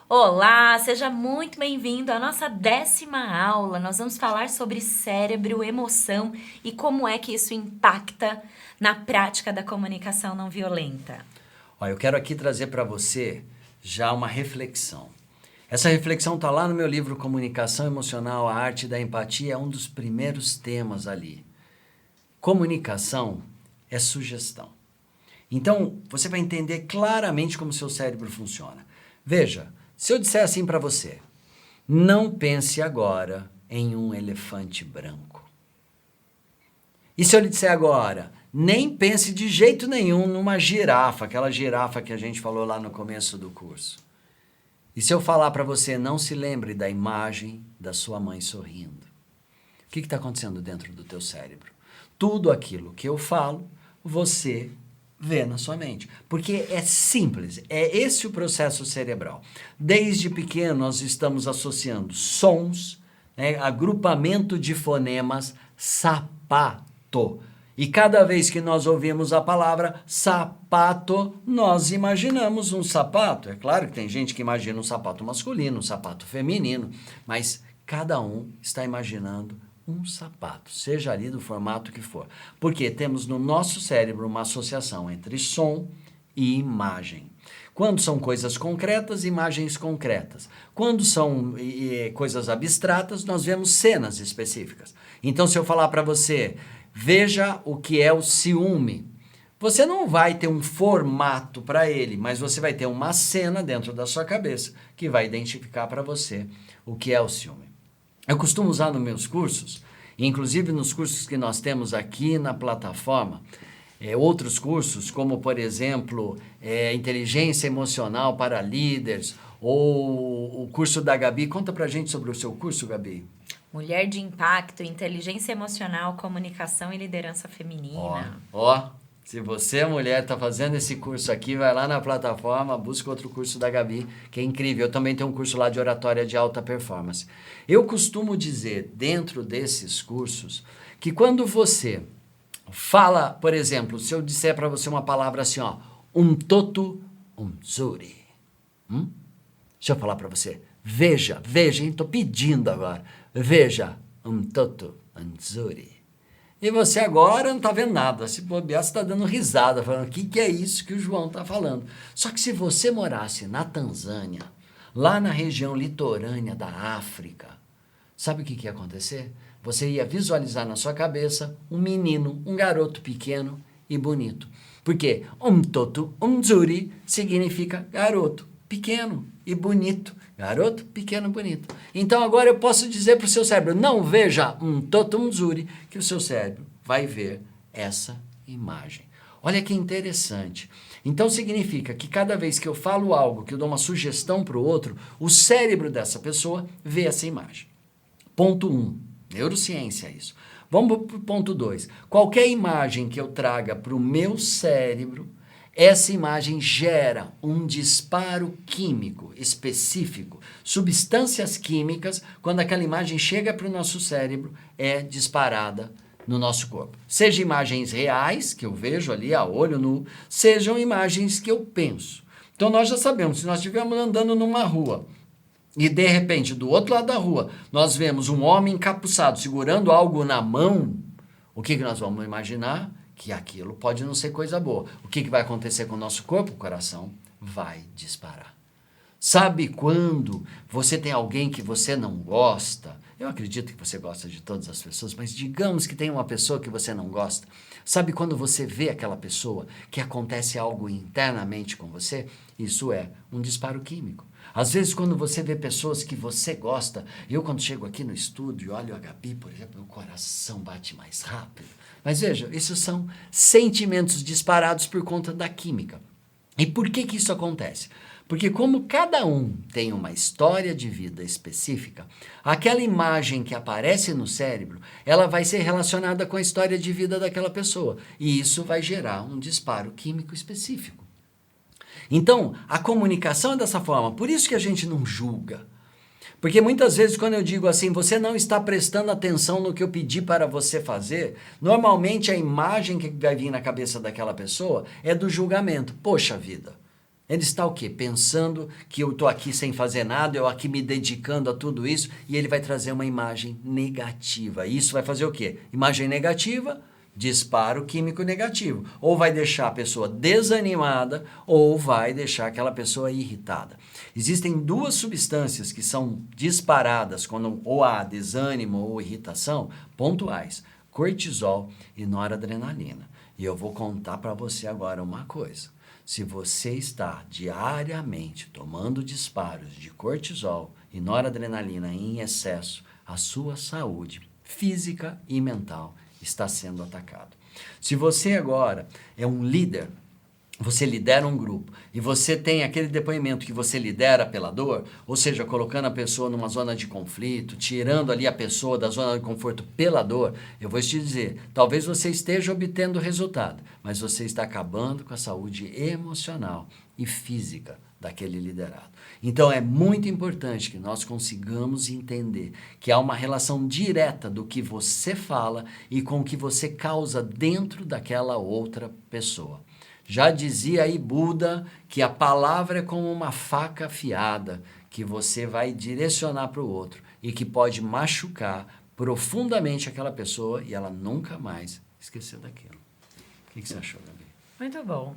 Olá, seja muito bem-vindo à nossa 10ª aula. Nós vamos falar sobre cérebro, emoção e como é que isso impacta na prática da comunicação não violenta. Olha, eu quero aqui trazer para você já uma reflexão. Essa reflexão está lá no meu livro Comunicação Emocional, a Arte da Empatia, é um dos primeiros temas ali. Comunicação é sugestão. Então, você vai entender claramente como seu cérebro funciona. Veja, se eu disser assim para você, não pense agora em um elefante branco. E se eu lhe disser agora, nem pense de jeito nenhum numa girafa, aquela girafa que a gente falou lá no começo do curso. E se eu falar para você, não se lembre da imagem da sua mãe sorrindo. O que está acontecendo dentro do teu cérebro? Tudo aquilo que eu falo, você vê na sua mente. Porque é simples, é esse o processo cerebral. Desde pequeno nós estamos associando sons, agrupamento de fonemas, sapato. E cada vez que nós ouvimos a palavra sapato, nós imaginamos um sapato. É claro que tem gente que imagina um sapato masculino, um sapato feminino, mas cada um está imaginando um sapato, seja ali do formato que for. Porque temos no nosso cérebro uma associação entre som e imagem. Quando são coisas concretas, imagens concretas. Quando são coisas abstratas, nós vemos cenas específicas. Então, se eu falar para você, veja o que é o ciúme. Você não vai ter um formato para ele, mas você vai ter uma cena dentro da sua cabeça que vai identificar para você o que é o ciúme. Eu costumo usar nos meus cursos, inclusive nos cursos que nós temos aqui na plataforma, outros cursos, como, por exemplo, Inteligência Emocional para Líderes, ou o curso da Gabi. Conta pra gente sobre o seu curso, Gabi. Mulher de Impacto, Inteligência Emocional, Comunicação e Liderança Feminina. Se você, mulher, está fazendo esse curso aqui, vai lá na plataforma, busca outro curso da Gabi, que é incrível. Eu também tenho um curso lá de oratória de alta performance. Eu costumo dizer, dentro desses cursos, que quando você fala, por exemplo, se eu disser para você uma palavra assim, ó, toto mzuri. Deixa eu falar para você. Veja, hein? Estou pedindo agora. Veja, toto mzuri. E você agora não está vendo nada. Se bobear, você está dando risada, falando, o que é isso que o João está falando? Só que se você morasse na Tanzânia, lá na região litorânea da África, sabe o que ia acontecer? Você ia visualizar na sua cabeça um menino, um garoto pequeno e bonito. Porque toto mzuri significa garoto pequeno e bonito. Garoto, pequeno, bonito. Então agora eu posso dizer para o seu cérebro, não veja toto mzuri, que o seu cérebro vai ver essa imagem. Olha que interessante. Então significa que cada vez que eu falo algo, que eu dou uma sugestão para o outro, o cérebro dessa pessoa vê essa imagem. Ponto 1, neurociência isso. Vamos para o ponto 2. Qualquer imagem que eu traga para o meu cérebro, essa imagem gera um disparo químico específico. Substâncias químicas, quando aquela imagem chega para o nosso cérebro, é disparada no nosso corpo. Sejam imagens reais, que eu vejo ali a olho nu, sejam imagens que eu penso. Então nós já sabemos, se nós estivermos andando numa rua, e de repente, do outro lado da rua, nós vemos um homem encapuçado segurando algo na mão, o que nós vamos imaginar? Que aquilo pode não ser coisa boa. O que vai acontecer com o nosso corpo? O coração vai disparar. Sabe quando você tem alguém que você não gosta? Eu acredito que você gosta de todas as pessoas, mas digamos que tem uma pessoa que você não gosta. Sabe quando você vê aquela pessoa que acontece algo internamente com você? Isso é um disparo químico. Às vezes, quando você vê pessoas que você gosta, eu quando chego aqui no estúdio e olho a Gabi, por exemplo, meu coração bate mais rápido. Mas veja, esses são sentimentos disparados por conta da química. E por que isso acontece? Porque como cada um tem uma história de vida específica, aquela imagem que aparece no cérebro, ela vai ser relacionada com a história de vida daquela pessoa. E isso vai gerar um disparo químico específico. Então, a comunicação é dessa forma. Por isso que a gente não julga. Porque muitas vezes quando eu digo assim, você não está prestando atenção no que eu pedi para você fazer, normalmente a imagem que vai vir na cabeça daquela pessoa é do julgamento. Poxa vida, Ele está o quê? Pensando que eu estou aqui sem fazer nada, eu aqui me dedicando a tudo isso, e ele vai trazer uma imagem negativa. Isso vai fazer o quê? Imagem negativa, disparo químico negativo. Ou vai deixar a pessoa desanimada, ou vai deixar aquela pessoa irritada. Existem duas substâncias que são disparadas quando ou há desânimo ou irritação, pontuais: cortisol e noradrenalina. E eu vou contar para você agora uma coisa. Se você está diariamente tomando disparos de cortisol e noradrenalina em excesso, a sua saúde física e mental está sendo atacada. Se você agora é um líder, você lidera um grupo e você tem aquele depoimento que você lidera pela dor, ou seja, colocando a pessoa numa zona de conflito, tirando ali a pessoa da zona de conforto pela dor, eu vou te dizer, talvez você esteja obtendo resultado, mas você está acabando com a saúde emocional e física daquele liderado. Então é muito importante que nós consigamos entender que há uma relação direta do que você fala e com o que você causa dentro daquela outra pessoa. Já dizia aí Buda que a palavra é como uma faca afiada que você vai direcionar para o outro e que pode machucar profundamente aquela pessoa e ela nunca mais esquecer daquilo. O que você achou, Gabi? Muito bom.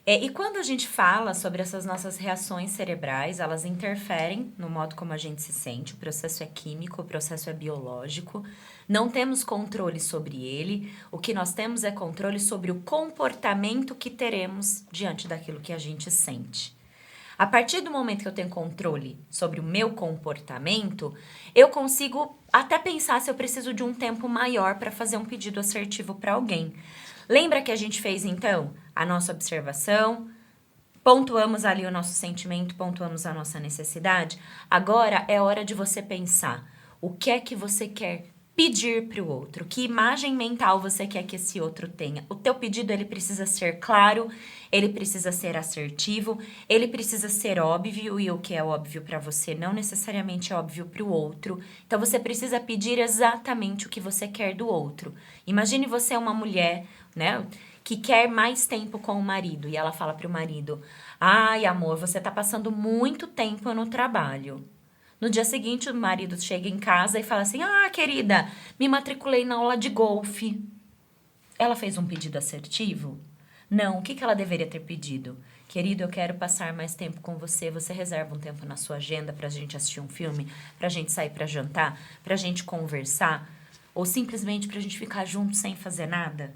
E quando a gente fala sobre essas nossas reações cerebrais, elas interferem no modo como a gente se sente. O processo é químico, o processo é biológico. Não temos controle sobre ele. O que nós temos é controle sobre o comportamento que teremos diante daquilo que a gente sente. A partir do momento que eu tenho controle sobre o meu comportamento, eu consigo até pensar se eu preciso de um tempo maior para fazer um pedido assertivo para alguém. Lembra que a gente fez, então, a nossa observação, pontuamos ali o nosso sentimento, pontuamos a nossa necessidade? Agora é hora de você pensar o que é que você quer pedir para o outro, que imagem mental você quer que esse outro tenha. O teu pedido, ele precisa ser claro, ele precisa ser assertivo, ele precisa ser óbvio, e o que é óbvio para você não necessariamente é óbvio para o outro. Então você precisa pedir exatamente o que você quer do outro. Imagine você uma mulher, né, que quer mais tempo com o marido, e ela fala para o marido: ai, amor, você tá passando muito tempo no trabalho. No dia seguinte, o marido chega em casa e fala assim: ah, querida, me matriculei na aula de golfe. Ela fez um pedido assertivo? Não. O que ela deveria ter pedido? Querido, eu quero passar mais tempo com você. Você reserva um tempo na sua agenda pra gente assistir um filme? Pra gente sair pra jantar? Pra gente conversar? Ou simplesmente pra gente ficar junto sem fazer nada?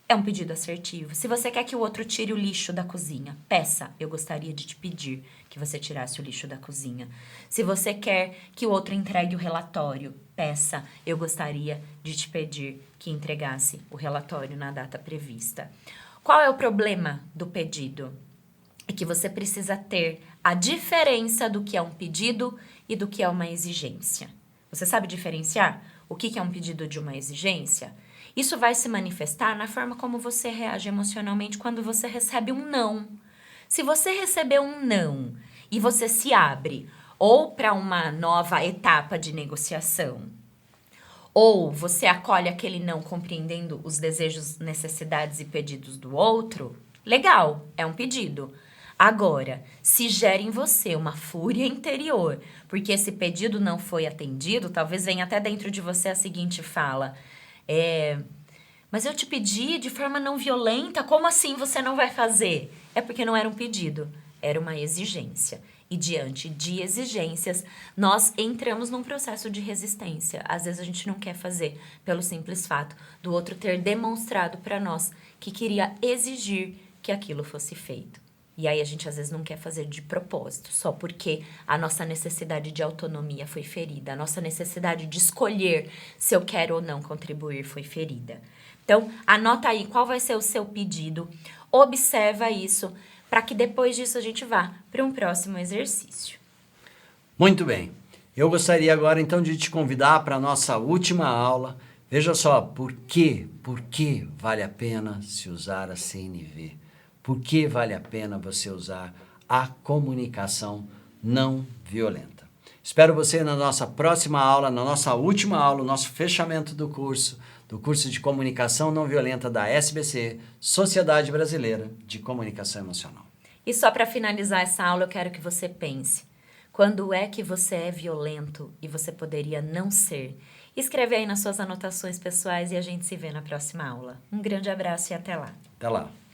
É um pedido assertivo. Se você quer que o outro tire o lixo da cozinha, peça: eu gostaria de te pedir que você tirasse o lixo da cozinha. Se você quer que o outro entregue o relatório, peça: eu gostaria de te pedir que entregasse o relatório na data prevista. Qual é o problema do pedido? É que você precisa ter a diferença do que é um pedido e do que é uma exigência. Você sabe diferenciar o que é um pedido de uma exigência? Isso vai se manifestar na forma como você reage emocionalmente quando você recebe um não. Se você receber um não e você se abre ou para uma nova etapa de negociação, ou você acolhe aquele não compreendendo os desejos, necessidades e pedidos do outro, legal, é um pedido. Agora, se gera em você uma fúria interior, porque esse pedido não foi atendido, talvez venha até dentro de você a seguinte fala: mas eu te pedi de forma não violenta, como assim você não vai fazer? É porque não era um pedido, era uma exigência. E diante de exigências, nós entramos num processo de resistência. Às vezes a gente não quer fazer pelo simples fato do outro ter demonstrado para nós que queria exigir que aquilo fosse feito. E aí a gente às vezes não quer fazer de propósito, só porque a nossa necessidade de autonomia foi ferida, a nossa necessidade de escolher se eu quero ou não contribuir foi ferida. Então, anota aí qual vai ser o seu pedido, observa isso, para que depois disso a gente vá para um próximo exercício. Muito bem. Eu gostaria agora então de te convidar para a nossa última aula. Veja só, por que vale a pena se usar a CNV? Por que vale a pena você usar a comunicação não violenta? Espero você na nossa próxima aula, na nossa última aula, nosso fechamento do curso de Comunicação Não Violenta da SBC, Sociedade Brasileira de Comunicação Emocional. E só para finalizar essa aula, eu quero que você pense. Quando é que você é violento e você poderia não ser? Escreve aí nas suas anotações pessoais e a gente se vê na próxima aula. Um grande abraço e até lá. Até lá.